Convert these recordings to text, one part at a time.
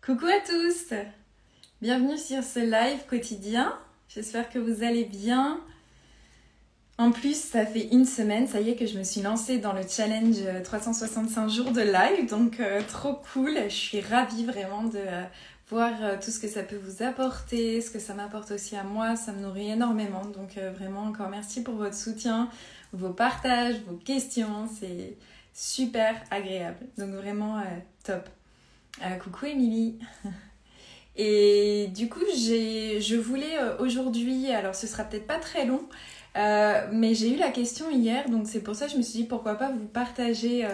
Coucou à tous, bienvenue sur ce live quotidien, j'espère que vous allez bien. En plus, ça fait une semaine, ça y est que je me suis lancée dans le challenge 365 jours de live, donc trop cool, je suis ravie vraiment de voir tout ce que ça peut vous apporter, ce que ça m'apporte aussi à moi, ça me nourrit énormément, donc vraiment encore merci pour votre soutien, vos partages, vos questions, c'est super agréable, donc vraiment top. Coucou Émilie. Et du coup, je voulais aujourd'hui, alors ce sera peut-être pas très long, mais j'ai eu la question hier, donc c'est pour ça que je me suis dit pourquoi pas vous partager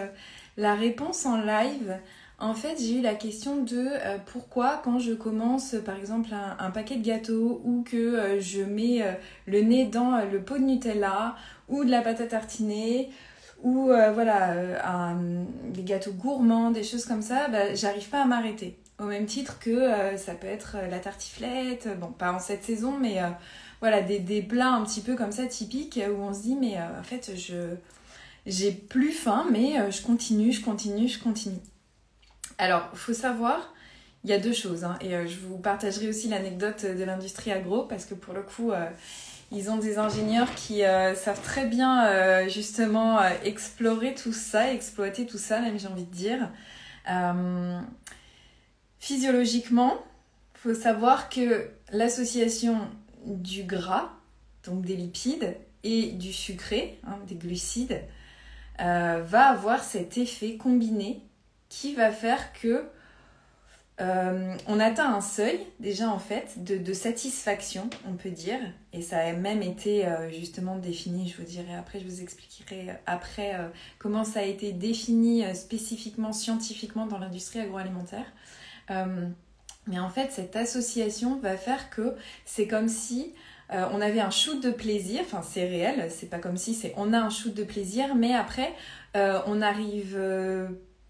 la réponse en live. En fait, j'ai eu la question de pourquoi quand je commence par exemple un paquet de gâteaux ou que je mets le nez dans le pot de Nutella ou de la pâte à tartiner ou des gâteaux gourmands, des choses comme ça, j'arrive pas à m'arrêter. Au même titre que ça peut être la tartiflette, bon pas en cette saison, mais voilà des plats un petit peu comme ça typiques où on se dit mais en fait j'ai plus faim mais je continue. Alors faut savoir, il y a deux choses hein, et je vous partagerai aussi l'anecdote de l'industrie agro parce que pour le coup ils ont des ingénieurs qui savent très bien justement explorer tout ça, exploiter tout ça, même j'ai envie de dire. Physiologiquement, il faut savoir que l'association du gras, donc des lipides, et du sucré, hein, des glucides, va avoir cet effet combiné qui va faire que on atteint un seuil déjà en fait de satisfaction, on peut dire, et ça a même été justement défini, je vous dirai après, je vous expliquerai après comment ça a été défini spécifiquement, scientifiquement dans l'industrie agroalimentaire. Mais en fait cette association va faire que c'est comme si on avait un shoot de plaisir, enfin c'est réel, c'est pas comme si, on a un shoot de plaisir, mais après on n'arrive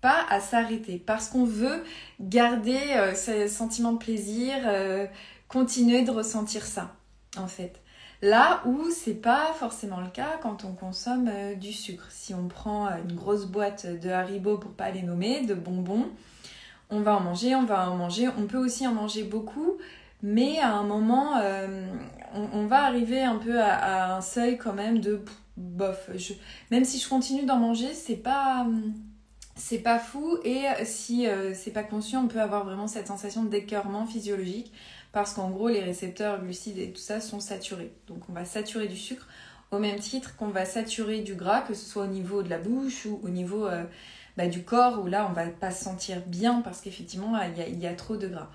pas à s'arrêter parce qu'on veut garder ce sentiment de plaisir, continuer de ressentir ça en fait. Là où c'est pas forcément le cas quand on consomme du sucre. Si on prend une grosse boîte de Haribo pour pas les nommer, de bonbons, on va en manger, on peut aussi en manger beaucoup, mais à un moment on va arriver un peu à un seuil quand même de bof. Même si je continue d'en manger, c'est pas fou, et si c'est pas conscient, on peut avoir vraiment cette sensation d'écœurement physiologique parce qu'en gros les récepteurs glucides et tout ça sont saturés. Donc on va saturer du sucre au même titre qu'on va saturer du gras, que ce soit au niveau de la bouche ou au niveau du corps, où là on va pas se sentir bien parce qu'effectivement il y a trop de gras.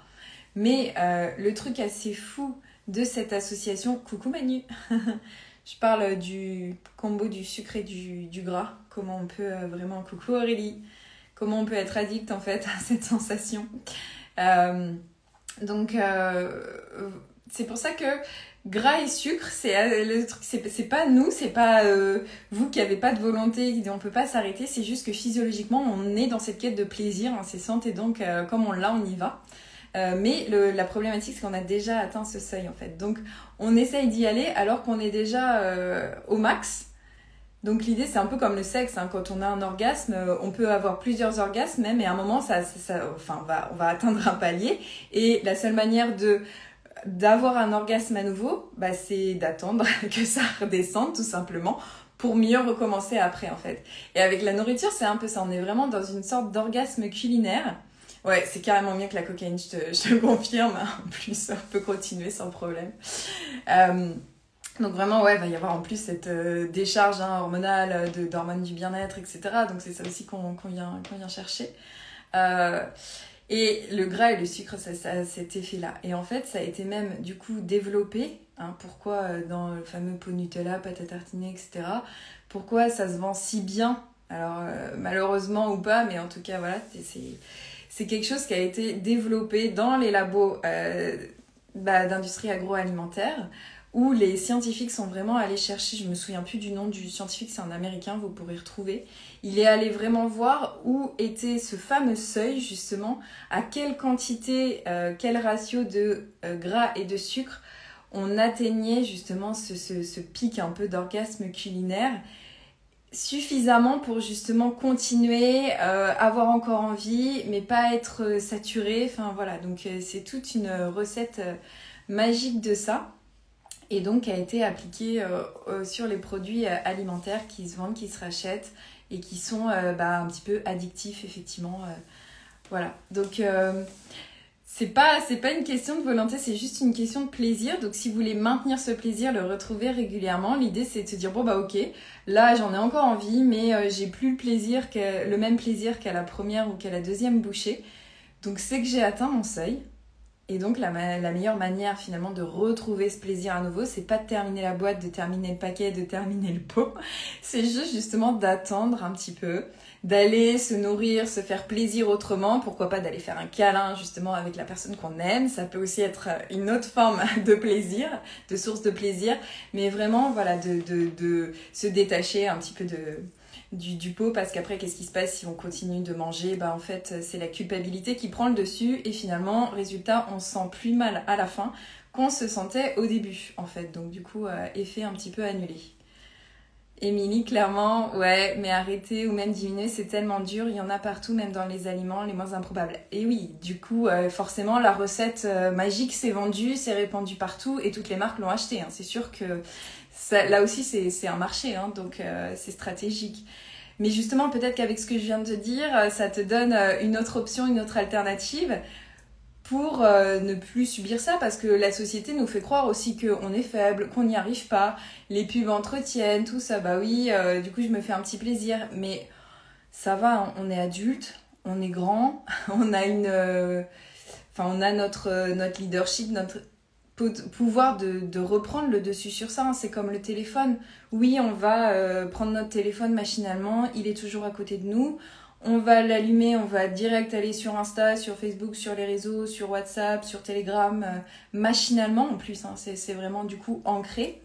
Mais le truc assez fou de cette association, coucou Manu, je parle du combo du sucre et du gras, comment on peut vraiment, coucou Aurélie, comment on peut être addict en fait à cette sensation. Donc c'est pour ça que gras et sucre, le truc, c'est pas nous, c'est pas vous qui avez pas de volonté, on peut pas s'arrêter, c'est juste que physiologiquement on est dans cette quête de plaisir incessante et donc comme on l'a, on y va. Mais la problématique c'est qu'on a déjà atteint ce seuil en fait, donc on essaye d'y aller alors qu'on est déjà au max. Donc l'idée c'est un peu comme le sexe, hein. Quand on a un orgasme, on peut avoir plusieurs orgasmes même, et à un moment on va atteindre un palier, et la seule manière d'avoir un orgasme à nouveau, c'est d'attendre que ça redescende tout simplement pour mieux recommencer après en fait. Et avec la nourriture c'est un peu ça, on est vraiment dans une sorte d'orgasme culinaire. Ouais, c'est carrément mieux que la cocaïne, je te le confirme. En plus, on peut continuer sans problème. Donc vraiment, ouais, il va y avoir en plus cette décharge hormonale d'hormones du bien-être, etc. Donc c'est ça aussi qu'on vient chercher. Et le gras et le sucre, ça a cet effet-là. Et en fait, ça a été même du coup développé. Pourquoi dans le fameux pot Nutella, pâte à tartiner, etc. Pourquoi ça se vend si bien? Alors malheureusement ou pas, mais en tout cas, voilà, c'est quelque chose qui a été développé dans les labos d'industrie agroalimentaire, où les scientifiques sont vraiment allés chercher, je me souviens plus du nom du scientifique, c'est un américain, vous pourrez retrouver. Il est allé vraiment voir où était ce fameux seuil justement, à quelle quantité, quel ratio de gras et de sucre on atteignait justement ce pic un peu d'orgasme culinaire. suffisamment pour justement continuer, avoir encore envie, mais pas être saturé. Enfin voilà, donc c'est toute une recette magique de ça. Et donc a été appliquée sur les produits alimentaires qui se vendent, qui se rachètent et qui sont un petit peu addictifs effectivement. Voilà, donc c'est pas une question de volonté, c'est juste une question de plaisir. Donc si vous voulez maintenir ce plaisir, le retrouver régulièrement, l'idée c'est de se dire bon bah ok, là j'en ai encore envie, mais j'ai plus le même plaisir qu'à la première ou qu'à la deuxième bouchée. Donc c'est que j'ai atteint mon seuil. Et donc la meilleure manière finalement de retrouver ce plaisir à nouveau, c'est pas de terminer la boîte, de terminer le paquet, de terminer le pot. C'est juste justement d'attendre un petit peu, d'aller se nourrir, se faire plaisir autrement. Pourquoi pas d'aller faire un câlin justement avec la personne qu'on aime. Ça peut aussi être une autre forme de plaisir, de source de plaisir. Mais vraiment voilà, de se détacher un petit peu du pot, parce qu'après qu'est-ce qui se passe si on continue de manger? En fait c'est la culpabilité qui prend le dessus et finalement résultat on se sent plus mal à la fin qu'on se sentait au début en fait, donc du coup effet un petit peu annulé. Émilie, clairement, ouais, mais arrêter ou même diminuer, c'est tellement dur, il y en a partout, même dans les aliments les moins improbables. Et oui, du coup, forcément, la recette magique s'est vendue, s'est répandue partout et toutes les marques l'ont acheté. Hein. C'est sûr que ça, là aussi, c'est un marché, hein, donc c'est stratégique. Mais justement, peut-être qu'avec ce que je viens de te dire, ça te donne une autre option, une autre alternative pour ne plus subir ça, parce que la société nous fait croire aussi qu'on est faible, qu'on n'y arrive pas, les pubs entretiennent, tout ça, bah oui, du coup je me fais un petit plaisir, mais ça va, hein, on est adulte, on est grand, on a on a notre leadership, notre pouvoir de reprendre le dessus sur ça, hein. C'est comme le téléphone, oui on va prendre notre téléphone machinalement, il est toujours à côté de nous. On va l'allumer, on va direct aller sur Insta, sur Facebook, sur les réseaux, sur WhatsApp, sur Telegram, machinalement en plus, hein, c'est vraiment du coup ancré.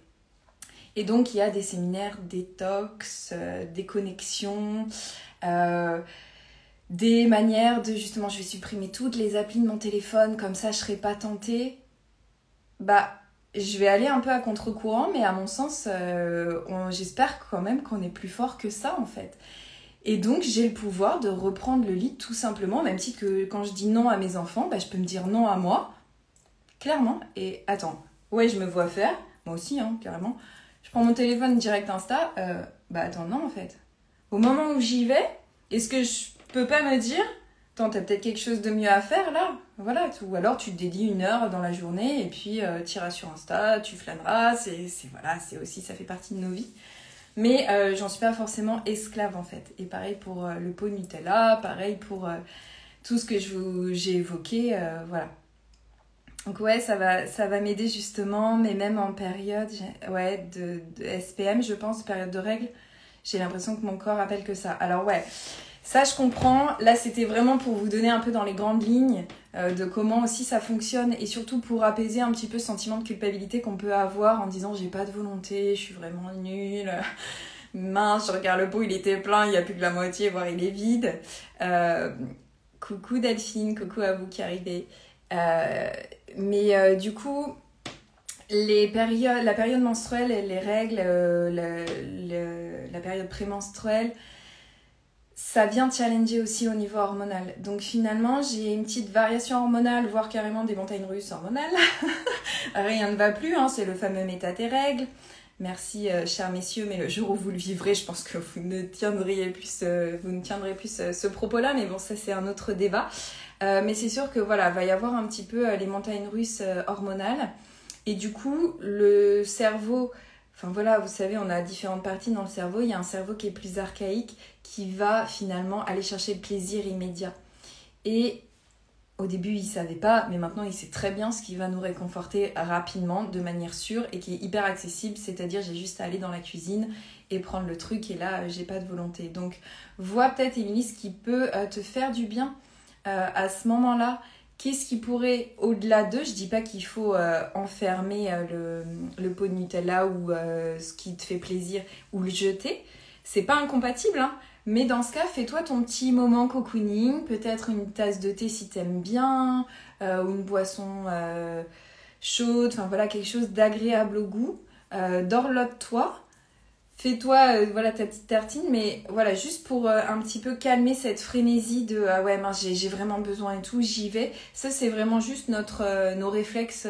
Et donc il y a des séminaires détox, des connexions, des manières de justement je vais supprimer toutes les applis de mon téléphone, comme ça je serai pas tentée. Je vais aller un peu à contre-courant, mais à mon sens, j'espère quand même qu'on est plus fort que ça en fait. Et donc, j'ai le pouvoir de reprendre le lead tout simplement, même si que quand je dis non à mes enfants, je peux me dire non à moi, clairement. Et attends, ouais, je me vois faire, moi aussi, hein, carrément. Je prends mon téléphone direct Insta, attends, non en fait. Au moment où j'y vais, est-ce que je peux pas me dire, attends, t'as peut-être quelque chose de mieux à faire là? Voilà, ou alors tu te dédies 1 heure dans la journée et puis tu iras sur Insta, tu flâneras, c'est aussi, ça fait partie de nos vies. Mais j'en suis pas forcément esclave en fait. Et pareil pour le pot Nutella, pareil pour tout ce que j'ai évoqué, voilà. Donc ouais, ça va m'aider justement, mais même en période de SPM, je pense, période de règles, j'ai l'impression que mon corps appelle que ça. Alors ouais, ça je comprends. Là c'était vraiment pour vous donner un peu dans les grandes lignes de comment aussi ça fonctionne et surtout pour apaiser un petit peu ce sentiment de culpabilité qu'on peut avoir en disant j'ai pas de volonté, je suis vraiment nulle, mince, je regarde le pot, il était plein, il n'y a plus que la moitié, voire il est vide. Coucou Delphine, coucou à vous qui arrivez. Du coup, la période menstruelle et les règles, la période prémenstruelle, ça vient challenger aussi au niveau hormonal. Donc finalement, j'ai une petite variation hormonale, voire carrément des montagnes russes hormonales. Rien ne va plus, hein, c'est le fameux méta tes règles. Merci chers messieurs, mais le jour où vous le vivrez, je pense que vous ne tiendrez plus ce propos-là, mais bon, ça c'est un autre débat. Mais c'est sûr que voilà, va y avoir un petit peu les montagnes russes hormonales. Et du coup, le cerveau... Enfin voilà, vous savez, on a différentes parties dans le cerveau. Il y a un cerveau qui est plus archaïque, qui va finalement aller chercher le plaisir immédiat. Et au début, il ne savait pas, mais maintenant, il sait très bien ce qui va nous réconforter rapidement, de manière sûre, et qui est hyper accessible. C'est-à-dire, j'ai juste à aller dans la cuisine et prendre le truc, et là, j'ai pas de volonté. Donc, vois peut-être, Émilie, ce qui peut te faire du bien à ce moment-là. Qu'est-ce qui pourrait, au-delà d'eux, je dis pas qu'il faut enfermer le pot de Nutella ou ce qui te fait plaisir ou le jeter, c'est pas incompatible, hein. Mais dans ce cas, fais-toi ton petit moment cocooning, peut-être une tasse de thé si t'aimes bien, ou une boisson chaude, enfin voilà, quelque chose d'agréable au goût, dorlote-toi, fais-toi voilà, ta petite tartine, mais voilà, juste pour un petit peu calmer cette frénésie de ah ouais, mince, j'ai vraiment besoin et tout, j'y vais. Ça, c'est vraiment juste nos réflexes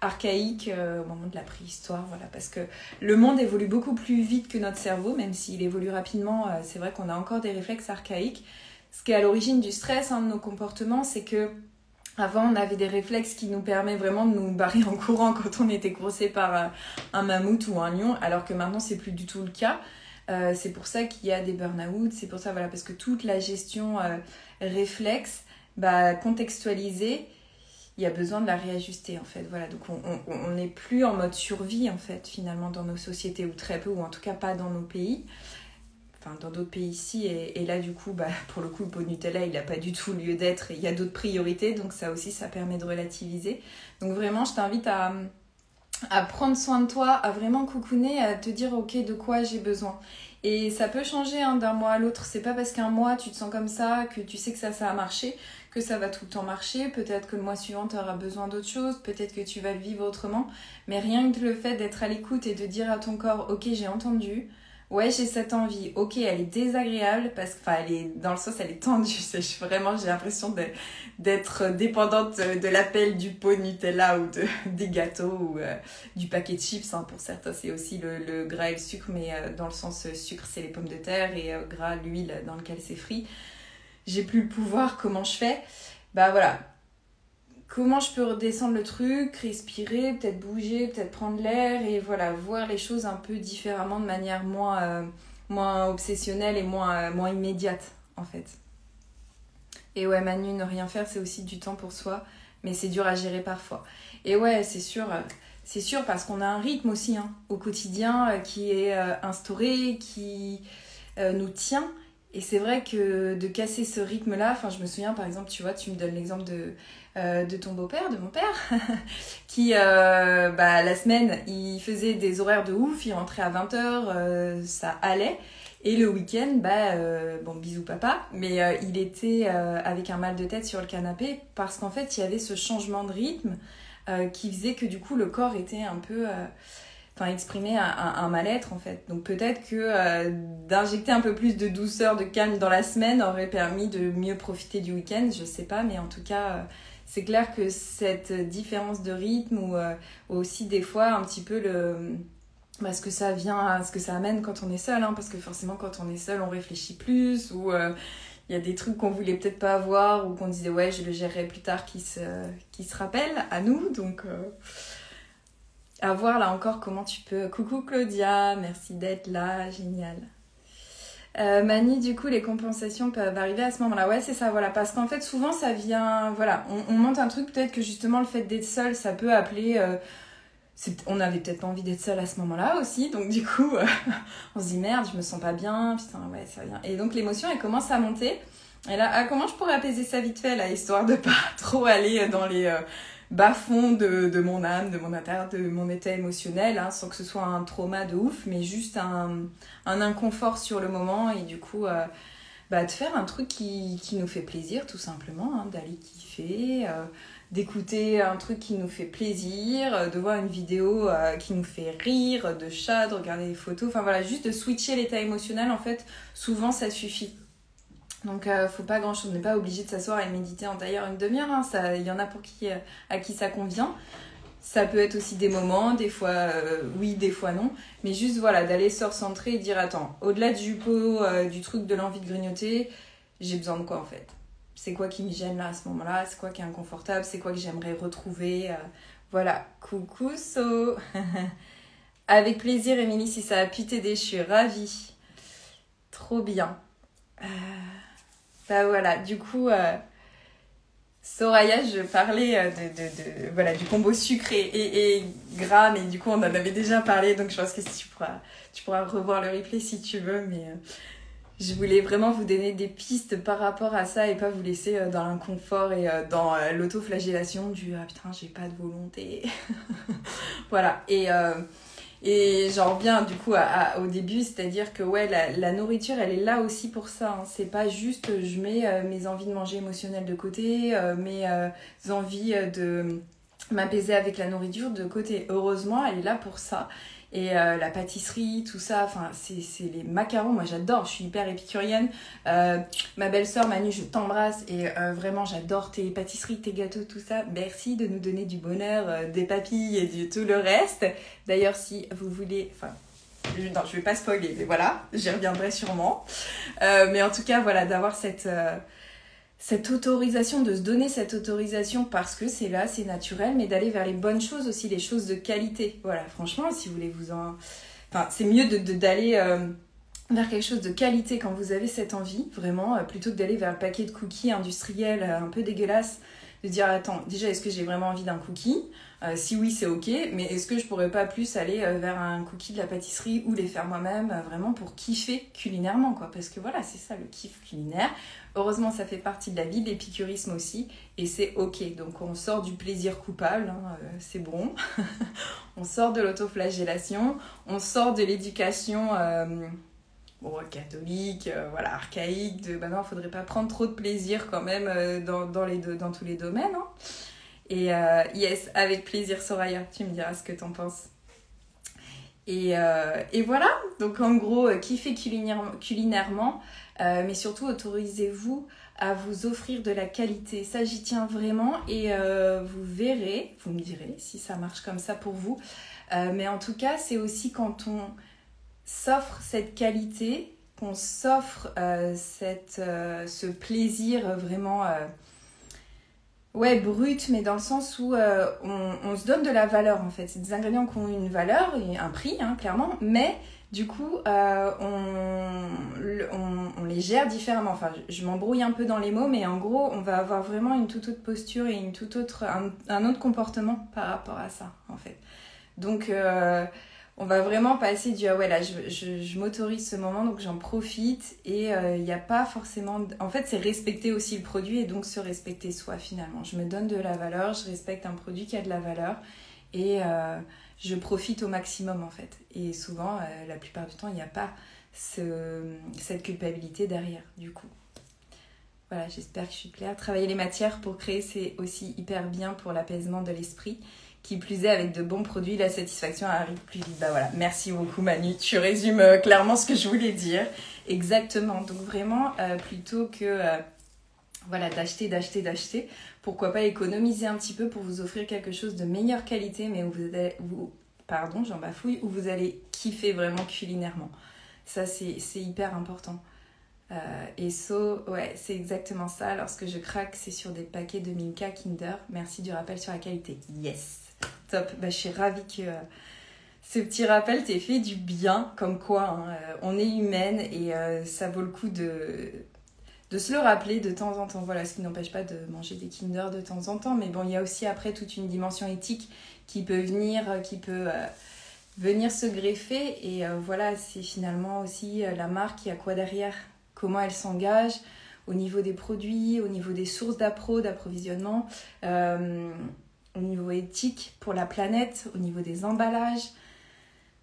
archaïques au moment de la préhistoire, voilà, parce que le monde évolue beaucoup plus vite que notre cerveau, même s'il évolue rapidement, c'est vrai qu'on a encore des réflexes archaïques. Ce qui est à l'origine du stress, de nos comportements, c'est que avant, on avait des réflexes qui nous permettent vraiment de nous barrer en courant quand on était coursé par un mammouth ou un lion, alors que maintenant, c'est plus du tout le cas. C'est pour ça qu'il y a des burn-out, c'est pour ça, voilà, parce que toute la gestion réflexe, contextualisée, il y a besoin de la réajuster, en fait. Voilà, donc on n'est plus en mode survie, en fait, finalement, dans nos sociétés, ou très peu, ou en tout cas pas dans nos pays. Enfin, dans d'autres pays ici, et là du coup pour le coup le pot de Nutella il n'a pas du tout lieu d'être, et il y a d'autres priorités, donc ça aussi ça permet de relativiser. Donc vraiment je t'invite à prendre soin de toi, à vraiment cocooner, à te dire ok de quoi j'ai besoin. Et ça peut changer d'un mois à l'autre, c'est pas parce qu'un mois tu te sens comme ça, que tu sais que ça a marché, que ça va tout le temps marcher. Peut-être que le mois suivant tu auras besoin d'autre chose, peut-être que tu vas le vivre autrement, mais rien que le fait d'être à l'écoute et de dire à ton corps ok j'ai entendu, ouais, j'ai cette envie. Ok, elle est désagréable parce que, elle est dans le sens, elle est tendue. Vraiment, j'ai l'impression d'être dépendante de l'appel du pot de Nutella ou des gâteaux ou du paquet de chips. Pour certains, c'est aussi le gras et le sucre, mais dans le sens sucre, c'est les pommes de terre et gras, l'huile dans lequel c'est frit. J'ai plus le pouvoir. Comment je fais ? Voilà. Comment je peux redescendre le truc, respirer, peut-être bouger, peut-être prendre l'air et voilà, voir les choses un peu différemment de manière moins obsessionnelle et moins immédiate en fait. Et ouais, Manu, ne rien faire, c'est aussi du temps pour soi, mais c'est dur à gérer parfois. Et ouais, c'est sûr parce qu'on a un rythme aussi au quotidien qui est instauré, qui nous tient. Et c'est vrai que de casser ce rythme-là, je me souviens par exemple, tu vois, tu me donnes l'exemple de ton beau-père, de mon père, qui la semaine, il faisait des horaires de ouf, il rentrait à 20h, ça allait. Et le week-end, bisous papa, mais il était avec un mal de tête sur le canapé parce qu'en fait, il y avait ce changement de rythme qui faisait que du coup, le corps était un peu... exprimer un mal-être en fait. Donc peut-être que d'injecter un peu plus de douceur, de calme dans la semaine aurait permis de mieux profiter du week-end, je sais pas, mais en tout cas c'est clair que cette différence de rythme ou aussi des fois un petit peu ce que ça amène quand on est seul, parce que forcément quand on est seul on réfléchit plus ou il y a des trucs qu'on voulait peut-être pas avoir ou qu'on disait ouais je le gérerai plus tard qui se rappellent à nous, donc à voir là encore comment tu peux... Coucou Claudia, merci d'être là, génial. Mani, du coup, les compensations peuvent arriver à ce moment-là. Ouais, c'est ça, voilà. Parce qu'en fait, souvent, ça vient... Voilà, on monte un truc, peut-être que justement, le fait d'être seul, ça peut appeler... on n'avait peut-être pas envie d'être seul à ce moment-là aussi. Donc, du coup, on se dit, merde, je me sens pas bien. Putain, ouais, ça vient. Et donc, l'émotion, elle commence à monter. Et là, comment je pourrais apaiser ça vite fait, là, histoire de pas trop aller dans les... bas-fond de mon âme, de mon intérieur, de mon état émotionnel, sans que ce soit un trauma de ouf, mais juste un inconfort sur le moment et du coup de faire un truc qui nous fait plaisir tout simplement, d'aller kiffer, d'écouter un truc qui nous fait plaisir, de voir une vidéo qui nous fait rire, de chat, de regarder des photos, juste de switcher l'état émotionnel en fait, souvent ça suffit. Donc faut pas grand chose, on n'est pas obligé de s'asseoir et méditer en tailleur une demi-heure, il y en a à qui ça convient. Ça peut être aussi des moments, des fois oui, des fois non, mais juste voilà, d'aller se recentrer et dire attends, au-delà du pot, du truc de l'envie de grignoter, j'ai besoin de quoi en fait? C'est quoi qui me gêne là à ce moment-là? C'est quoi qui est inconfortable? C'est quoi que j'aimerais retrouver? Voilà, coucou So. Avec plaisir Émilie, si ça a pu t'aider, je suis ravie. Trop bien. Voilà, du coup, Soraya, je parlais du combo sucré et gras, mais du coup, on en avait déjà parlé, donc je pense que tu pourras revoir le replay si tu veux, mais je voulais vraiment vous donner des pistes par rapport à ça et pas vous laisser dans l'inconfort et dans l'autoflagellation du « Ah putain, j'ai pas de volonté ». Voilà, et j'en reviens du coup au début, c'est-à-dire que ouais, la nourriture, elle est là aussi pour ça. C'est pas juste je mets mes envies de manger émotionnelles de côté, mes envies de m'apaiser avec la nourriture de côté. Heureusement, elle est là pour ça. Et la pâtisserie, tout ça, enfin, c'est les macarons, moi j'adore, je suis hyper épicurienne. Ma belle-sœur Manu, je t'embrasse et vraiment j'adore tes pâtisseries, tes gâteaux, tout ça. Merci de nous donner du bonheur, des papilles et tout le reste. D'ailleurs, si vous voulez... Enfin, non, je vais pas spoiler, mais voilà, j'y reviendrai sûrement. Mais en tout cas, voilà, d'avoir cette autorisation, de se donner cette autorisation parce que c'est là, c'est naturel, mais d'aller vers les bonnes choses aussi, les choses de qualité. Voilà, franchement, si vous voulez vous en... Enfin, c'est mieux d'aller vers quelque chose de qualité quand vous avez cette envie, vraiment, plutôt que d'aller vers le paquet de cookies industriels un peu dégueulasse, de dire, attends, déjà, est-ce que j'ai vraiment envie d'un cookie ? Si oui, c'est ok, mais est-ce que je pourrais pas plus aller vers un cookie de la pâtisserie ou les faire moi-même, vraiment pour kiffer culinairement, quoi. Parce que voilà, c'est ça le kiff culinaire. Heureusement, ça fait partie de la vie, de l'épicurisme aussi, et c'est ok. Donc on sort du plaisir coupable, hein, c'est bon. On sort de l'autoflagellation, on sort de l'éducation catholique, voilà, archaïque, de bah non, faudrait pas prendre trop de plaisir quand même dans tous les domaines, hein. Et yes, avec plaisir Soraya, tu me diras ce que t'en penses. Et voilà, donc en gros, kiffez culinairement, mais surtout autorisez-vous à vous offrir de la qualité. Ça, j'y tiens vraiment et vous verrez, vous me direz si ça marche comme ça pour vous. Mais en tout cas, c'est aussi quand on s'offre cette qualité, qu'on s'offre ce plaisir vraiment... brut, mais dans le sens où on se donne de la valeur en fait. C'est des ingrédients qui ont une valeur et un prix, hein, clairement, mais du coup, on les gère différemment. Enfin, je m'embrouille un peu dans les mots, mais en gros, on va avoir vraiment une toute autre posture et un autre comportement par rapport à ça, en fait. Donc, on va vraiment passer du « ah ouais, là, je m'autorise ce moment, donc j'en profite » et il n'y a pas forcément... En fait, c'est respecter aussi le produit et donc se respecter soi, finalement. Je me donne de la valeur, je respecte un produit qui a de la valeur et je profite au maximum, en fait. Et souvent, la plupart du temps, il n'y a pas cette culpabilité derrière, du coup. Voilà, j'espère que je suis claire. Travailler les matières pour créer, c'est aussi hyper bien pour l'apaisement de l'esprit. Qui plus est, avec de bons produits, la satisfaction arrive plus vite. Bah voilà, merci beaucoup Manu, tu résumes clairement ce que je voulais dire. Exactement, donc vraiment, plutôt que d'acheter, pourquoi pas économiser un petit peu pour vous offrir quelque chose de meilleure qualité, mais où vous allez kiffer vraiment culinairement. Ça, c'est hyper important. C'est exactement ça. Lorsque je craque, c'est sur des paquets de Milka Kinder. Merci du rappel sur la qualité. Yes, top. Bah, je suis ravie que ce petit rappel t'ait fait du bien. Comme quoi, hein, on est humaine et ça vaut le coup de se le rappeler de temps en temps. Voilà, ce qui n'empêche pas de manger des Kinder de temps en temps. Mais bon, il y a aussi après toute une dimension éthique qui peut venir se greffer. Et voilà, c'est finalement aussi la marque qui a quoi derrière. Comment elle s'engage au niveau des produits, au niveau des sources d'approvisionnement, au niveau éthique pour la planète, au niveau des emballages.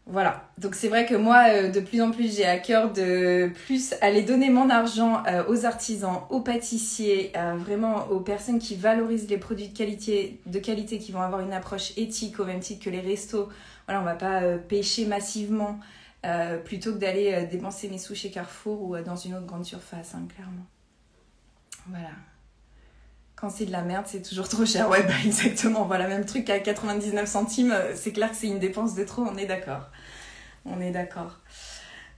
Voilà, donc c'est vrai que moi, de plus en plus, j'ai à cœur de plus aller donner mon argent aux artisans, aux pâtissiers, vraiment aux personnes qui valorisent les produits de qualité, qui vont avoir une approche éthique au même titre que les restos. Voilà, on ne va pas pêcher massivement. Plutôt que d'aller dépenser mes sous chez Carrefour ou dans une autre grande surface, hein, clairement. Voilà. Quand c'est de la merde, c'est toujours trop cher. Ouais, bah exactement. Voilà, même truc à 99 centimes, c'est clair que c'est une dépense de trop, on est d'accord. On est d'accord.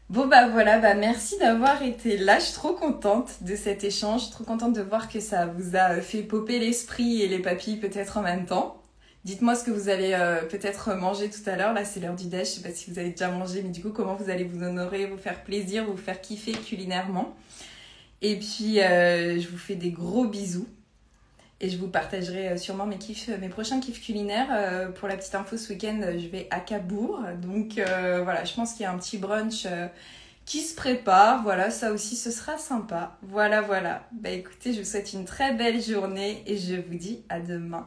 Bon, bah voilà, bah merci d'avoir été là. Je suis trop contente de cet échange. Trop contente de voir que ça vous a fait popper l'esprit et les papilles peut-être en même temps. Dites-moi ce que vous allez peut-être manger tout à l'heure. Là, c'est l'heure du déj. Je sais pas si vous avez déjà mangé, mais du coup, comment vous allez vous honorer, vous faire plaisir, vous faire kiffer culinairement. Et puis, je vous fais des gros bisous. Et je vous partagerai sûrement mes prochains kiffs culinaires. Pour la petite info, ce week-end, je vais à Cabourg. Donc, voilà, je pense qu'il y a un petit brunch qui se prépare. Voilà, ça aussi, ce sera sympa. Voilà. Bah écoutez, je vous souhaite une très belle journée et je vous dis à demain.